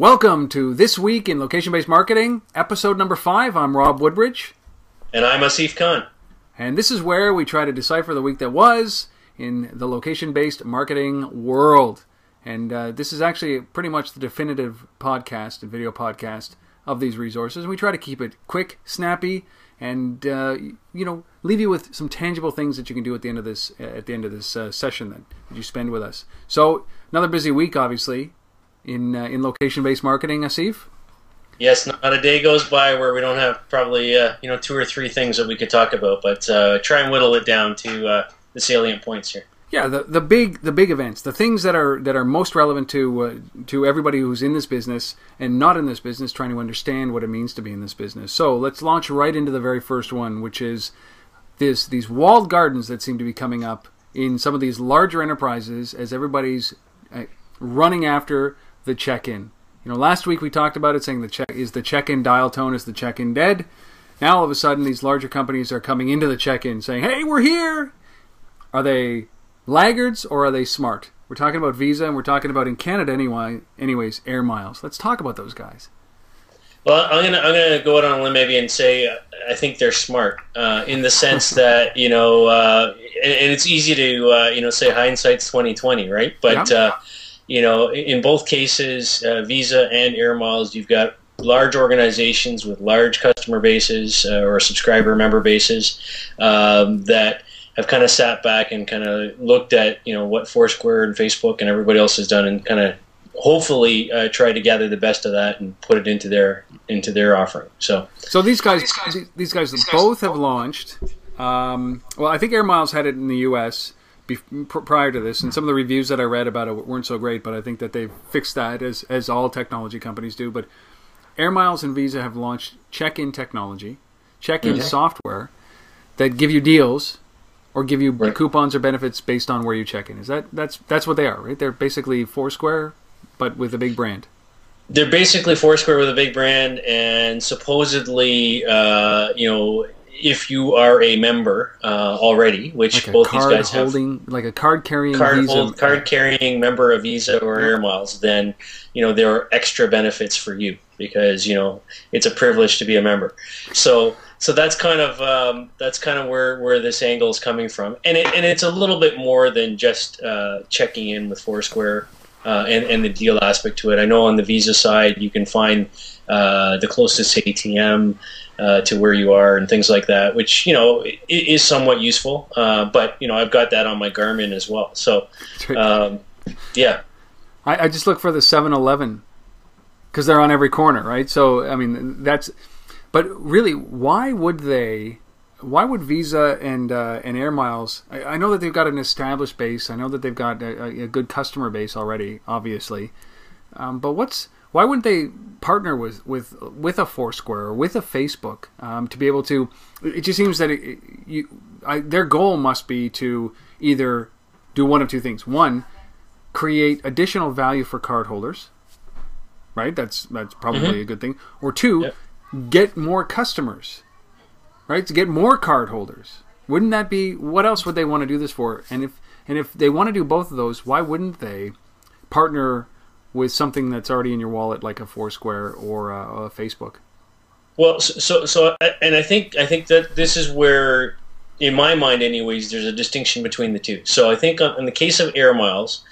Welcome to This Week in Location-Based Marketing, episode number 5. I'm Rob Woodbridge. And I'm Asif Khan. And this is where we try to decipher the week that was in the location-based marketing world. And this is actually pretty much the definitive podcast and video podcast of these resources. We try to keep it quick, snappy, and leave you with some tangible things that you can do at the end of this session that you spend with us. So another busy week, obviously, in location-based marketing, Asif. Yes, not a day goes by where we don't have probably 2 or 3 things that we could talk about, but try and whittle it down to the salient points here. Yeah, the big events, the things that are most relevant to everybody who's in this business and not in this business, trying to understand what it means to be in this business. So let's launch right into the very first one, which is these walled gardens that seem to be coming up in some of these larger enterprises as everybody's running after the check-in. Last week we talked about it, saying the check-in dial tone, is the check-in dead? Now all of a sudden these larger companies are coming into the check-in saying, hey, we're here! Are they laggards or are they smart? We're talking about Visa, and we're talking about, in Canada anyways, Air Miles. Let's talk about those guys. Well, I'm gonna go out on a limb maybe and say I think they're smart in the sense that and it's easy to say hindsight's 20/20, right? But in both cases, Visa and Air Miles, you've got large organizations with large customer bases or subscriber member bases that have kind of sat back and kind of looked at what Foursquare and Facebook and everybody else has done, and kind of hopefully try to gather the best of that and put it into their offering. So these guys both have launched. Well, I think Air Miles had it in the U.S. prior to this, and some of the reviews that I read about it weren't so great, but I think that they've fixed that, as all technology companies do. But Air Miles and Visa have launched check-in technology, check-in software that give you deals or give you coupons or benefits based on where you check in. That's what they are, right? They're basically Foursquare, but with a big brand. They're basically Foursquare with a big brand, and supposedly, if you are a member already, which like both these guys have, like a card-carrying member of Visa or Air Miles, then there are extra benefits for you because it's a privilege to be a member. So that's kind of where this angle is coming from, and it's a little bit more than just checking in with Foursquare and the deal aspect to it. I know on the Visa side you can find the closest ATM to where you are and things like that, which is somewhat useful. But I've got that on my Garmin as well. So yeah, I just look for the 7-Eleven because they're on every corner, right? So I mean but really, why would Visa and Air Miles? I know that they've got an established base. I know that they've got a good customer base already, obviously. But why wouldn't they partner with a Foursquare or with a Facebook to be able to? It just seems that their goal must be to either do one of two things. One, create additional value for cardholders, right? That's probably a good thing. Or two, get more customers, right? To get more cardholders. Wouldn't that be? What else would they want to do this for? And if they want to do both of those, why wouldn't they partner with something that's already in your wallet, like a Foursquare or a Facebook? Well, and I think that this is where, in my mind, anyways, there's a distinction between the two. So I think in the case of Air Miles,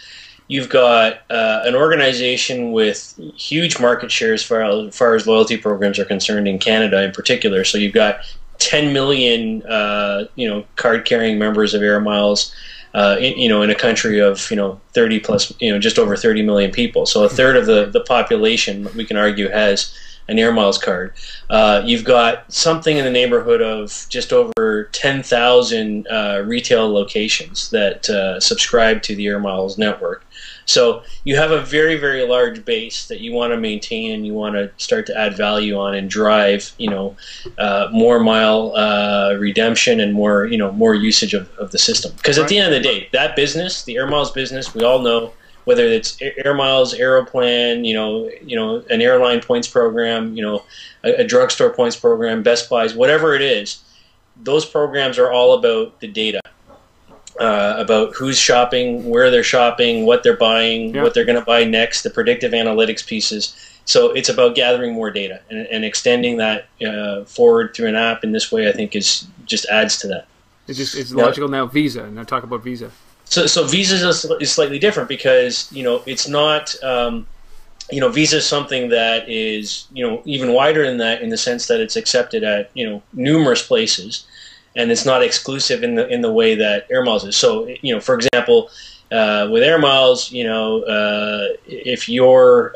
you've got an organization with huge market share as far as loyalty programs are concerned in Canada, in particular. So you've got 10 million, card-carrying members of Air Miles. In a country of 30 plus, just over 30 million people. So a third of the population, we can argue, has an Air Miles card. You've got something in the neighborhood of just over 10,000 retail locations that subscribe to the Air Miles network. So you have a very, very large base that you want to maintain and you want to start to add value on and drive, more mile redemption and more usage of the system. Because at the end of the day, that business, the Air Miles business, we all know, whether it's Air Miles, Aeroplan, an airline points program, a drugstore points program, Best Buys, whatever it is, those programs are all about the data. About who's shopping, where they're shopping, what they're buying, what they're going to buy next, the predictive analytics pieces. So it's about gathering more data and extending that forward through an app in this way. I think is just adds to that. It's logical now. Visa. Now talk about Visa. So Visa is slightly different because it's not. Visa is something that is, even wider than that in the sense that it's accepted at, numerous places, and it's not exclusive in the way that Air Miles is. So, for example, with Air Miles, if you're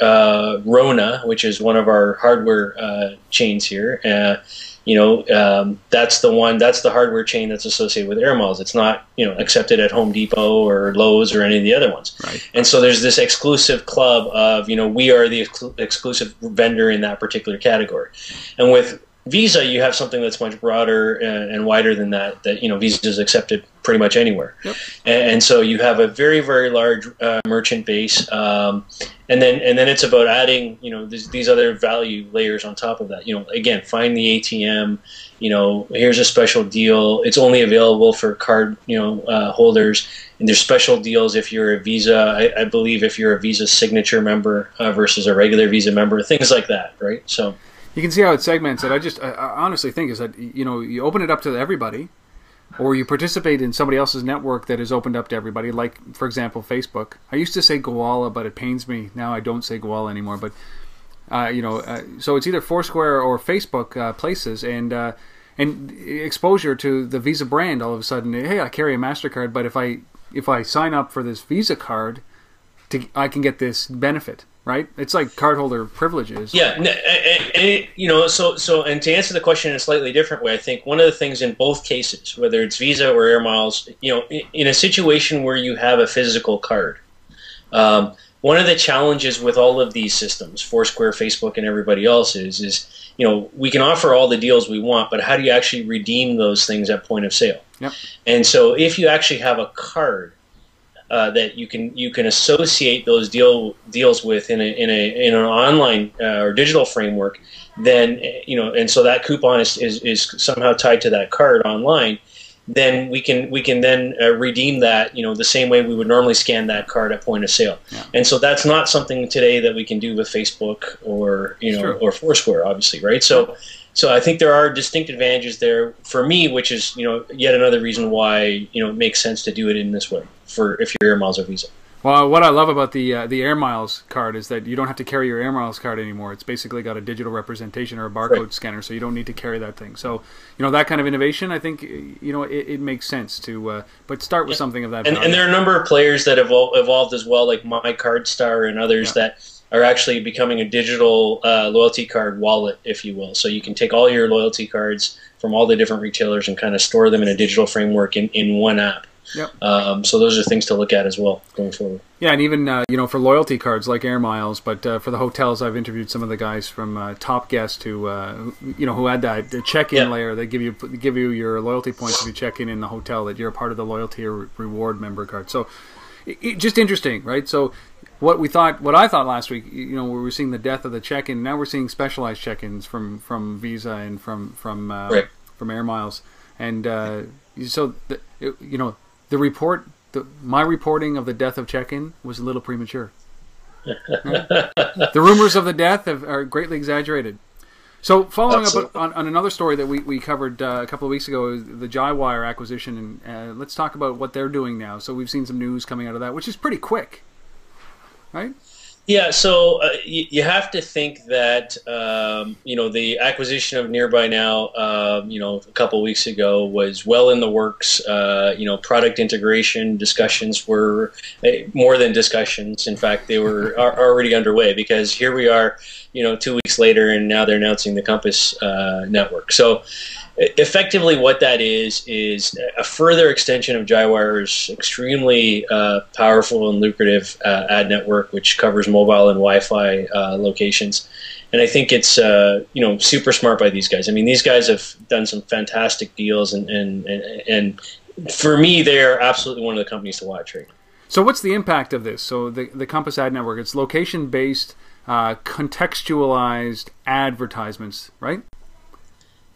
Rona, which is one of our hardware chains here, that's the hardware chain that's associated with Air Miles. It's not, accepted at Home Depot or Lowe's or any of the other ones. Right. And so there's this exclusive club of, we are the exclusive vendor in that particular category. And with Visa, you have something that's much broader and wider than that. Visa is accepted pretty much anywhere. Yep. And so you have a very, very large merchant base, and then it's about adding these other value layers on top of that. Again, find the ATM. Here's a special deal. It's only available for card holders, and there's special deals if you're a Visa. I believe if you're a Visa Signature member versus a regular Visa member, things like that, right? So. You can see how it segments it. I honestly think is that you open it up to everybody, or you participate in somebody else's network that is opened up to everybody. Like, for example, Facebook. I used to say Goala, but it pains me now. I don't say Goala anymore. But so it's either Foursquare or Facebook places, and exposure to the Visa brand. All of a sudden, hey, I carry a MasterCard, but if I sign up for this Visa card, I can get this benefit. Right, it's like cardholder privileges. Yeah, and to answer the question in a slightly different way, I think one of the things in both cases, whether it's Visa or Air Miles, in a situation where you have a physical card, one of the challenges with all of these systems, Foursquare, Facebook, and everybody else is we can offer all the deals we want, but how do you actually redeem those things at point of sale? Yep. And so if you actually have a card that you can associate those deals with in an online or digital framework, then and so that coupon is somehow tied to that card online. Then we can then redeem that the same way we would normally scan that card at point of sale. Yeah. And so that's not something today that we can do with Facebook or or Foursquare, obviously, right? So I think there are distinct advantages there for me, which is yet another reason why it makes sense to do it in this way for if you're Air Miles or Visa. Well, what I love about the Air Miles card is that you don't have to carry your Air Miles card anymore. It's basically got a digital representation or a barcode scanner, so you don't need to carry that thing. So that kind of innovation, I think it makes sense to but start with something of that value. And there are a number of players that have evolved as well, like MyCardStar and others that are actually becoming a digital loyalty card wallet, if you will. So you can take all your loyalty cards from all the different retailers and kind of store them in a digital framework in one app. Yep. So those are things to look at as well going forward. Yeah, and even for loyalty cards like Air Miles, but for the hotels, I've interviewed some of the guys from Top Guest who had the check-in layer. They give you your loyalty points if you check in the hotel, that you're a part of the loyalty or reward member card. So just interesting, right? So what I thought last week, we were seeing the death of the check-in. Now we're seeing specialized check-ins from Visa and from Air Miles, and so my reporting of the death of check-in was a little premature. Right? The rumors of the death are greatly exaggerated. So following up on another story that we covered a couple of weeks ago, the JiWire acquisition, and let's talk about what they're doing now. So we've seen some news coming out of that, which is pretty quick. Right? Yeah, so you have to think that the acquisition of NearbyNow a couple of weeks ago was well in the works. Product integration discussions were more than discussions. In fact, they were already underway, because here we are 2 weeks later, and now they're announcing the Compass network. So effectively what that is a further extension of JiWire's extremely powerful and lucrative ad network, which covers mobile and Wi-Fi locations. And I think it's super smart by these guys. I mean, these guys have done some fantastic deals, and for me, they're absolutely one of the companies to watch right now. So what's the impact of this? So the Compass ad network, it's location-based, contextualized advertisements, right?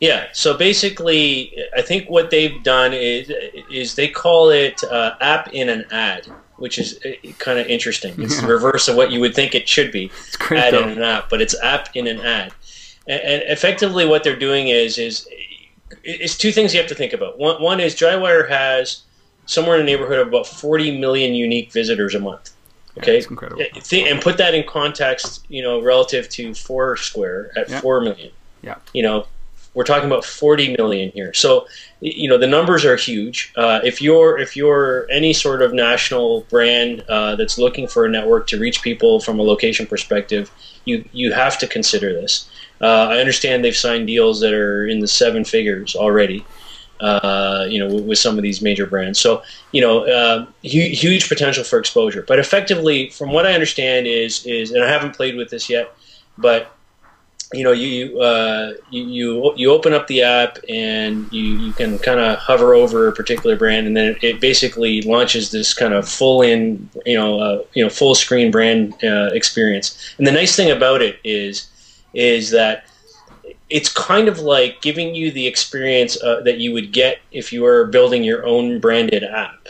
Yeah, so basically, I think what they've done is they call it app in an ad. which is kind of interesting. It's the reverse of what you would think it should be. It's great, ad in an app, but it's app in an ad. And effectively what they're doing is it's two things you have to think about. One is JiWire has somewhere in the neighborhood of about 40 million unique visitors a month. Okay, that's incredible. And put that in context, relative to Foursquare at 4 million. Yeah. We're talking about 40 million here. So, the numbers are huge. If you're any sort of national brand that's looking for a network to reach people from a location perspective, you have to consider this. I understand they've signed deals that are in the 7 figures already. With some of these major brands. So, huge potential for exposure. But effectively, from what I understand is, and I haven't played with this yet, but you open up the app and you can kind of hover over a particular brand, and then it basically launches this kind of full screen brand experience. And the nice thing about it is that it's kind of like giving you the experience that you would get if you were building your own branded app,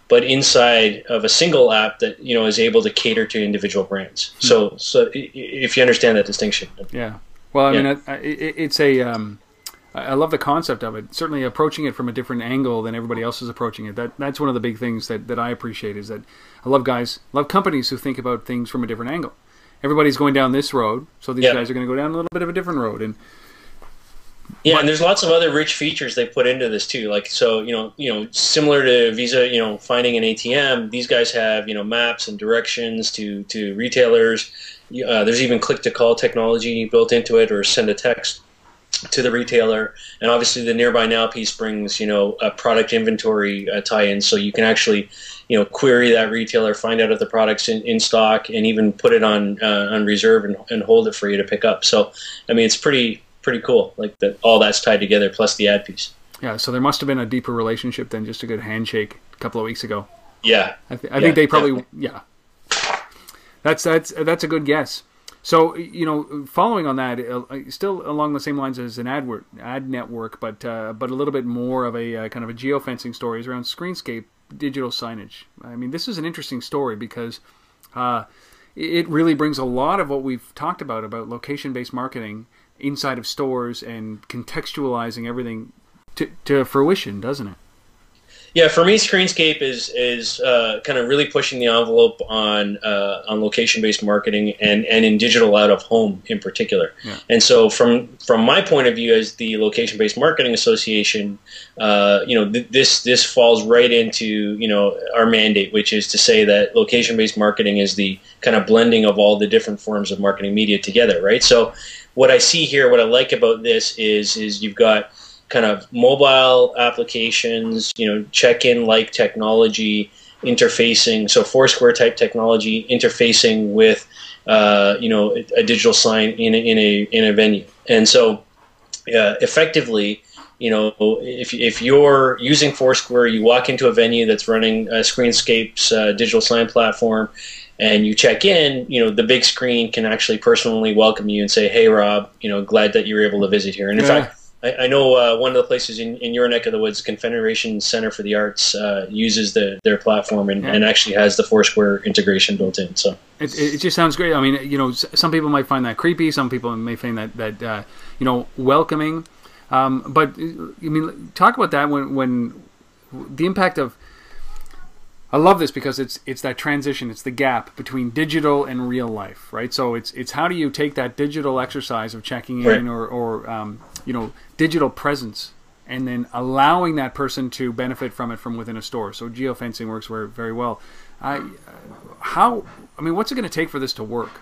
but inside of a single app that is able to cater to individual brands. So if you understand that distinction. Yeah. Well, I mean, it's I love the concept of it. Certainly, approaching it from a different angle than everybody else is approaching it. That's one of the big things that I appreciate, is that I love companies who think about things from a different angle. Everybody's going down this road, so these guys are going to go down a little bit of a different road. And and there's lots of other rich features they put into this too. Like, so similar to Visa, finding an ATM, these guys have maps and directions to retailers. There's even click-to-call technology built into it, or send a text to the retailer. And obviously, the NearbyNow piece brings a product inventory tie-in, so you can actually query that retailer, find out if the product's in stock, and even put it on reserve and hold it for you to pick up. So, I mean, it's pretty cool. Like that, all that's tied together, plus the ad piece. Yeah. So there must have been a deeper relationship than just a good handshake a couple of weeks ago. Yeah. I think they probably. Yeah. That's a good guess. So following on that, still along the same lines as an ad network, but a little bit more of a kind of a geofencing story is around Screenscape digital signage. I mean, this is an interesting story because it really brings a lot of what we've talked about location-based marketing inside of stores and contextualizing everything to fruition, doesn't it? Yeah, for me, Screenscape is kind of really pushing the envelope on location-based marketing and in digital out of home in particular. Yeah. And so, from my point of view as the Location-Based Marketing Association, this falls right into our mandate, which is to say that location-based marketing is the kind of blending of all the different forms of marketing media together, right? So, what I see here, what I like about this is you've got kind of mobile applications, check-in like technology interfacing, so Foursquare type technology interfacing with a digital sign in a venue. And so effectively, if you're using Foursquare, you walk into a venue that's running Screenscape's digital sign platform, and you check in, the big screen can actually personally welcome you and say, "Hey, Rob, glad that you were able to visit here." And in fact, I know one of the places in your neck of the woods, Confederation Center for the Arts, uses their platform and actually has the Foursquare integration built in. So it just sounds great. I mean, some people might find that creepy. Some people may find that welcoming. But I mean, talk about that when the impact of. I love this because it's that transition, it's the gap between digital and real life, right? So it's how do you take that digital exercise of checking in or digital presence, and then allowing that person to benefit from it from within a store. So geofencing works very well. What's it going to take for this to work?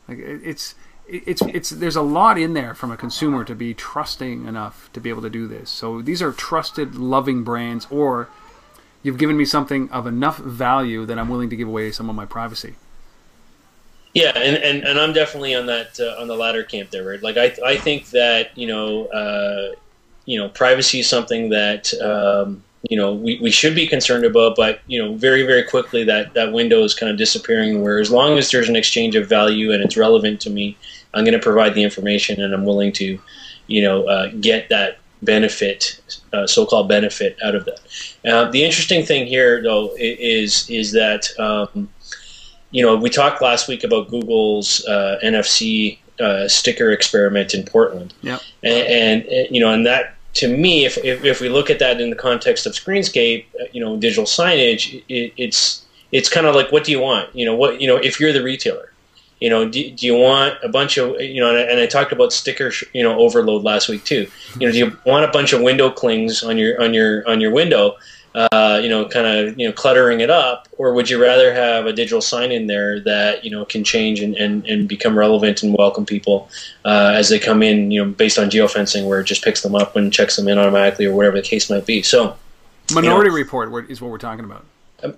Like there's a lot in there from a consumer to be trusting enough to be able to do this. So these are trusted, loving brands, or you've given me something of enough value that I'm willing to give away some of my privacy. Yeah, and I'm definitely on that on the latter camp there, right? Like I think that privacy is something that we should be concerned about, but very, very quickly that window is kind of disappearing. Where as long as there's an exchange of value and it's relevant to me, I'm going to provide the information, and I'm willing to get that benefit, so-called benefit out of that. The interesting thing here, though, is that we talked last week about Google's NFC sticker experiment in Portland. Yep. And that, to me, if we look at that in the context of Screenscape, digital signage, it's kind of like, what do you want? If you're the retailer, do you want a bunch of, and I talked about sticker, overload last week too. Do you want a bunch of window clings on your window, kind of, cluttering it up, or would you rather have a digital sign in there that, can change and become relevant and welcome people as they come in, based on geofencing, where it just picks them up and checks them in automatically, or whatever the case might be. So, Minority Report is what we're talking about.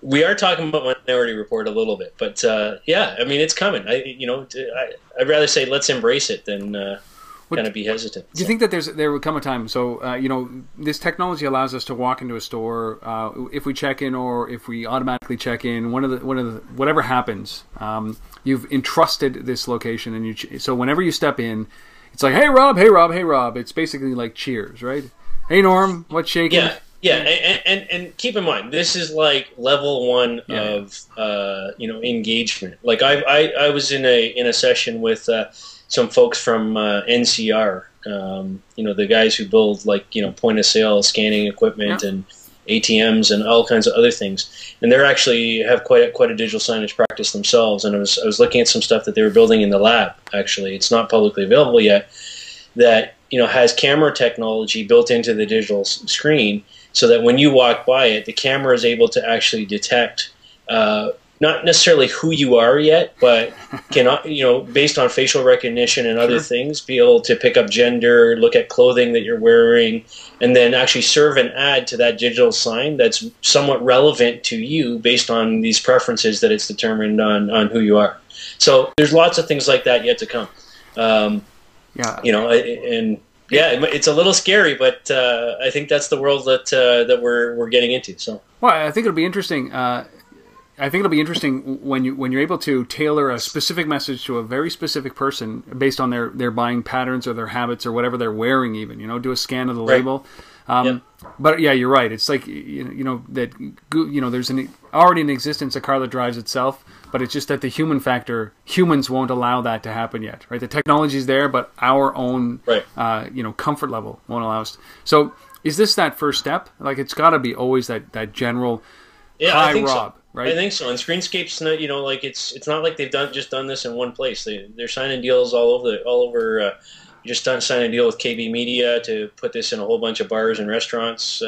We are talking about Minority Report a little bit, but yeah, I mean, it's coming. I'd rather say let's embrace it than kind of be hesitant. Do you think that there would come a time? So this technology allows us to walk into a store if we check in or if we automatically check in. Whatever happens, you've entrusted this location, and so whenever you step in, it's like, hey Rob, hey Rob, hey Rob. It's basically like Cheers, right? Hey Norm, what's shaking? Yeah. Yeah, and keep in mind, this is like level one of engagement. Like I was in a session with some folks from NCR, the guys who build point of sale scanning equipment and ATMs and all kinds of other things, and they're actually have quite a digital signage practice themselves. And I was looking at some stuff that they were building in the lab. Actually, it's not publicly available yet. That has camera technology built into the digital screen, so that when you walk by it, the camera is able to actually detect not necessarily who you are yet, but can, based on facial recognition and other things, be able to pick up gender, look at clothing that you're wearing, and then actually serve an ad to that digital sign that's somewhat relevant to you based on these preferences that it's determined on who you are. So there's lots of things like that yet to come. It's a little scary, but I think that's the world that we're getting into. So, well, I think it'll be interesting. I think it'll be interesting when you're able to tailor a specific message to a very specific person based on their buying patterns or their habits or whatever they're wearing. Even do a scan of the label. But yeah, you're right. It's like that. There's already in existence a car that drives itself. But it's just that the human factor, humans won't allow that to happen yet, right? The technology's there, but our own, comfort level won't allow us. So, is this that first step? Like, it's got to be always that general high Rob, so. Right? I think so. And Screenscape's not, it's not like they've just done this in one place. They're signing deals all over. Just signed a deal with KB Media to put this in a whole bunch of bars and restaurants.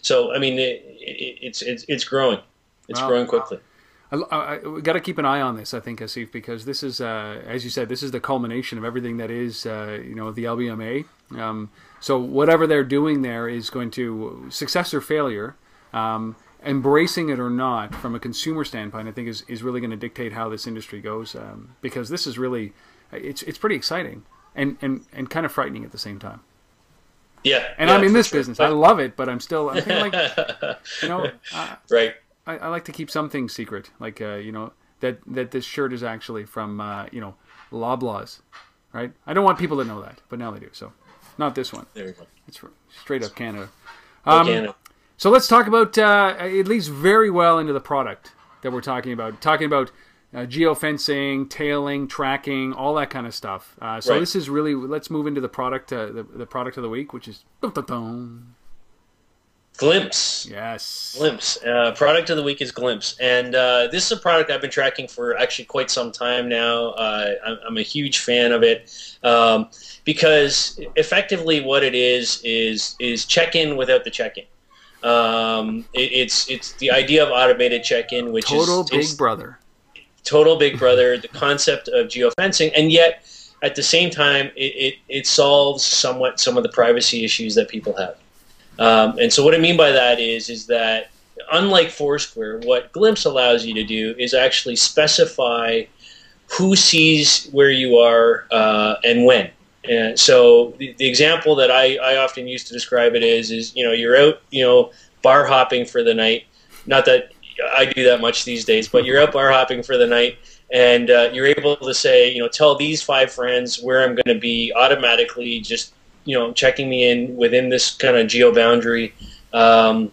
So, I mean, it's growing. It's growing quickly. We got to keep an eye on this, I think, Asif, because this is, as you said, this is the culmination of everything that is, the LBMA. So whatever they're doing there is going to, success or failure, embracing it or not, from a consumer standpoint, I think is really going to dictate how this industry goes. Because this is really, it's pretty exciting and kind of frightening at the same time. Yeah. And I'm in this business. I love it, but I'm kind of like, right. I like to keep some things secret, like that this shirt is actually from Loblaws, right? I don't want people to know that, but now they do. So, not this one. There we go. It's straight up Canada. Canada. So let's talk about it leads very well into the product that we're talking about. Geofencing, tailing, tracking, all that kind of stuff. This is really, let's move into the product, the product of the week, which is Glympse. Yes. Glympse. Product of the week is Glympse. And this is a product I've been tracking for actually quite some time now. I'm a huge fan of it because effectively what it is check-in without the check-in. It's the idea of automated check-in, which Total Big Brother. Total Big Brother, the concept of geofencing, and yet at the same time it solves somewhat some of the privacy issues that people have. And so what I mean by that is that unlike Foursquare, what Glympse allows you to do is actually specify who sees where you are and when. And so the example that I often use to describe it is you're out bar hopping for the night. Not that I do that much these days, but you're out bar hopping for the night, and you're able to say, tell these 5 friends where I'm going to be automatically, just checking me in within this kind of geo boundary, and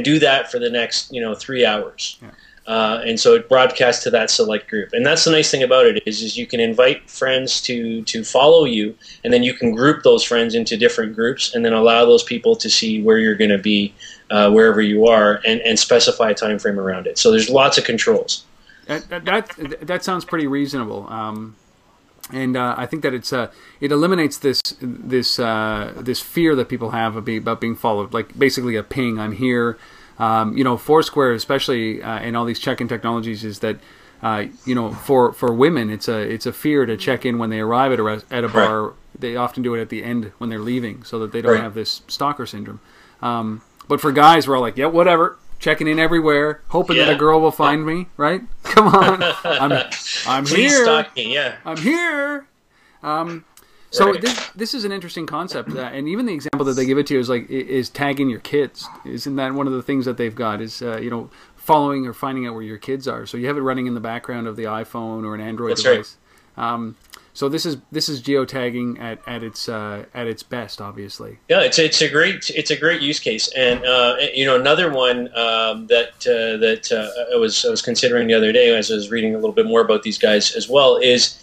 do that for the next 3 hours. Yeah. And so it broadcasts to that select group. And that's the nice thing about it is you can invite friends to follow you, and then you can group those friends into different groups and then allow those people to see where you're going to be wherever you are and specify a time frame around it. So there's lots of controls. That sounds pretty reasonable. And I think that it eliminates this fear that people have about being followed, like basically a ping, I'm here. Foursquare, especially in all these check-in technologies, is that for women, it's a fear to check in when they arrive at a bar. Right. They often do it at the end when they're leaving, so that they don't have this stalker syndrome. But for guys, we're all like, yeah, whatever, checking in everywhere, hoping that a girl will find me. Right? Come on, I'm Please here. stalk me. Yeah, I'm here. So this is an interesting concept, and even the example that they give it to you is tagging your kids. Isn't that one of the things that they've got? Is following or finding out where your kids are. So you have it running in the background of the iPhone or an Android device. Right. So this is geotagging at its best, obviously. Yeah, it's a great use case, and another one that I was considering the other day as I was reading a little bit more about these guys as well is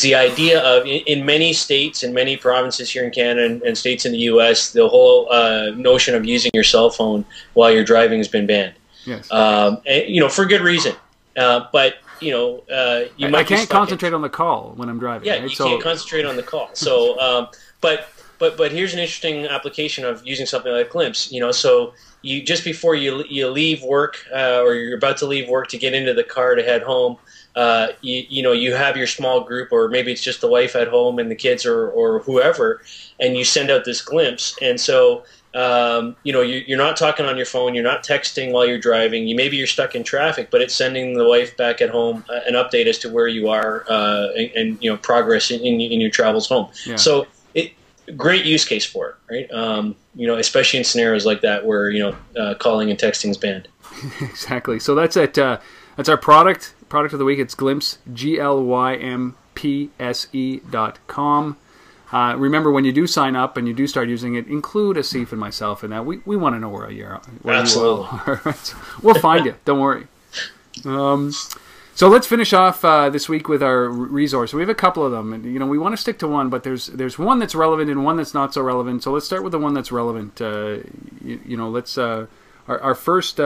the idea of, in many states and many provinces here in Canada and states in the U.S., the whole notion of using your cell phone while you're driving has been banned. Yes. And, for good reason. But I can't concentrate on the call when I'm driving. Yeah, right? you can't concentrate on the call. So, but here's an interesting application of using something like Glympse. So you just before you leave work or you're about to leave work to get into the car to head home. You have your small group, or maybe it's just the wife at home and the kids or whoever, and you send out this glimpse. And so, you're not talking on your phone, you're not texting while you're driving. Maybe you're stuck in traffic, but it's sending the wife back at home an update as to where you are and progress in your travels home. Yeah. So, great use case for it, right? Especially in scenarios like that where calling and texting is banned. Exactly. So that's it. That's our product of the week. It's Glympse, GLYMPSE.com. Remember, when you do sign up and you do start using it, include Asif and myself in that. We want to know where you are. Absolutely. So we'll find you. Don't worry. So let's finish off this week with our resource. We have a couple of them, and we want to stick to one, but there's one that's relevant and one that's not so relevant. So let's start with the one that's relevant. Let's our first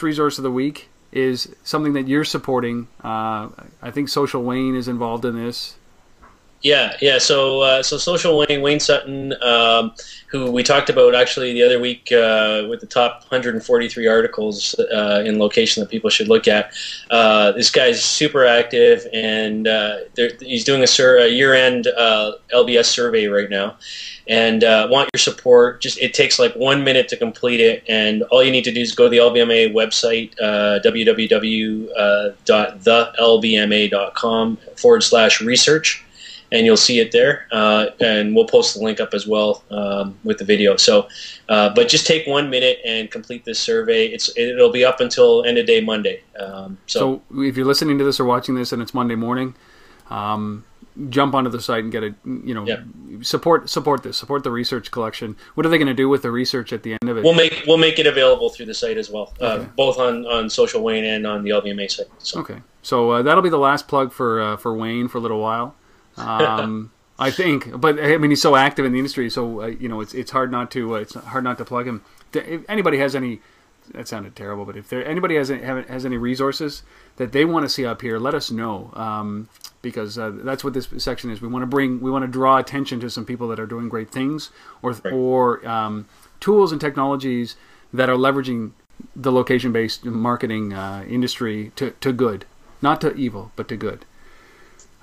resource of the week is something that you're supporting. I think Social Wayne is involved in this. Yeah. So Social Wayne Sutton, who we talked about actually the other week with the top 143 articles in location that people should look at. This guy's super active, and he's doing a year-end LBS survey right now. And want your support. It takes like 1 minute to complete it, and all you need to do is go to the LBMA website, www.thelbma.com/research, and you'll see it there. And we'll post the link up as well with the video. So, but just take 1 minute and complete this survey. It'll be up until end of day Monday. So if you're listening to this or watching this and it's Monday morning, jump onto the site and get it. Support this. Support the research collection. What are they going to do with the research at the end of it? We'll make it available through the site as well, both on Social Wayne and on the LBMA site. So. Okay, so that'll be the last plug for Wayne for a little while. I think, but I mean, he's so active in the industry, so it's hard not to plug him. If anybody has any, that sounded terrible, but if anybody has any resources that they want to see up here, let us know. Because that's what this section is. We want to draw attention to some people that are doing great things, or tools and technologies that are leveraging the location-based marketing industry to good, not to evil, but to good.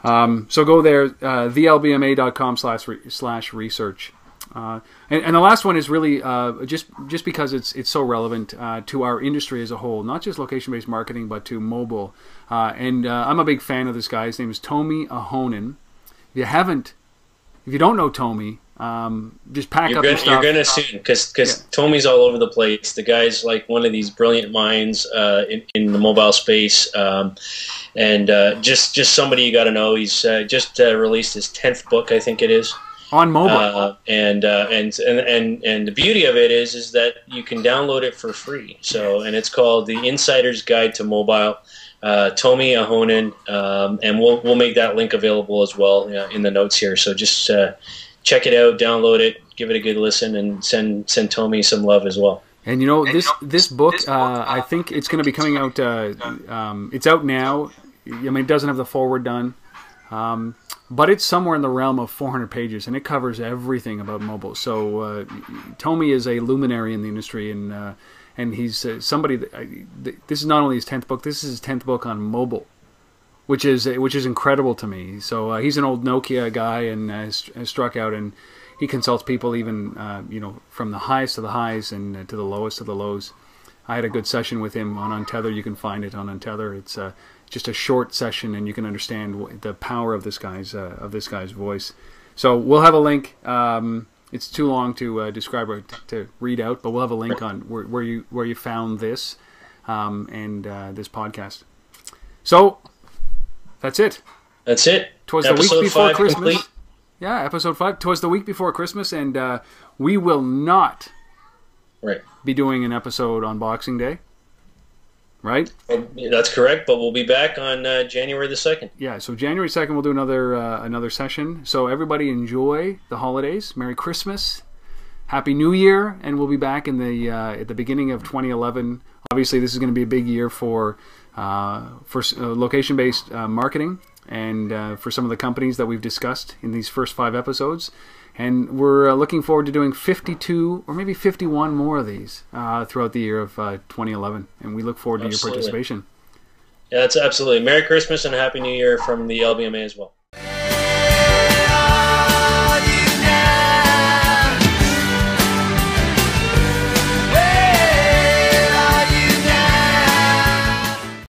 So go there, thelbma.com/research. And the last one is really just because it's so relevant to our industry as a whole, not just location-based marketing, but to mobile. And I'm a big fan of this guy. His name is Tomi Ahonen. If you don't know Tomi, Just pack you're up gonna, your stuff. You're going to soon, because Tomi's all over the place. The guy's like one of these brilliant minds in the mobile space, and just somebody you got to know. He's just released his 10th book, I think it is. On mobile, and the beauty of it is that you can download it for free. So, and it's called The Insider's Guide to Mobile. Tomi Ahonen, and we'll make that link available as well in the notes here. So just check it out, download it, give it a good listen, and send Tomi some love as well. And you know, this book, I think it's going to be coming out. It's out now. I mean, it doesn't have the forward done, but it's somewhere in the realm of 400 pages, and it covers everything about mobile. So Tomi is a luminary in the industry, and he's somebody that this is not only his 10th book. This is his 10th book on mobile, which is incredible to me. So he's an old Nokia guy and has struck out, and he consults people even from the highest of the highs and to the lowest of the lows. I had a good session with him on Untether. You can find it on Untether. It's just a short session, and you can understand the power of this guy's voice. So we'll have a link. It's too long to describe or to read out, but we'll have a link on where you found this and this podcast. So that's it. That's it. Twas the week before Christmas. Complete. Yeah, episode 5. Twas the week before Christmas, and we will not be doing an episode on Boxing Day. Right? That's correct, but we'll be back on January the 2nd. Yeah, so January 2nd we'll do another session. So everybody enjoy the holidays. Merry Christmas. Happy New Year, and we'll be back in the at the beginning of 2011. Obviously, this is going to be a big year for location-based marketing and for some of the companies that we've discussed in these first 5 episodes. And we're looking forward to doing 52 or maybe 51 more of these throughout the year of 2011. And we look forward to your participation. Yeah, that's absolutely. Merry Christmas and Happy New Year from the LBMA as well.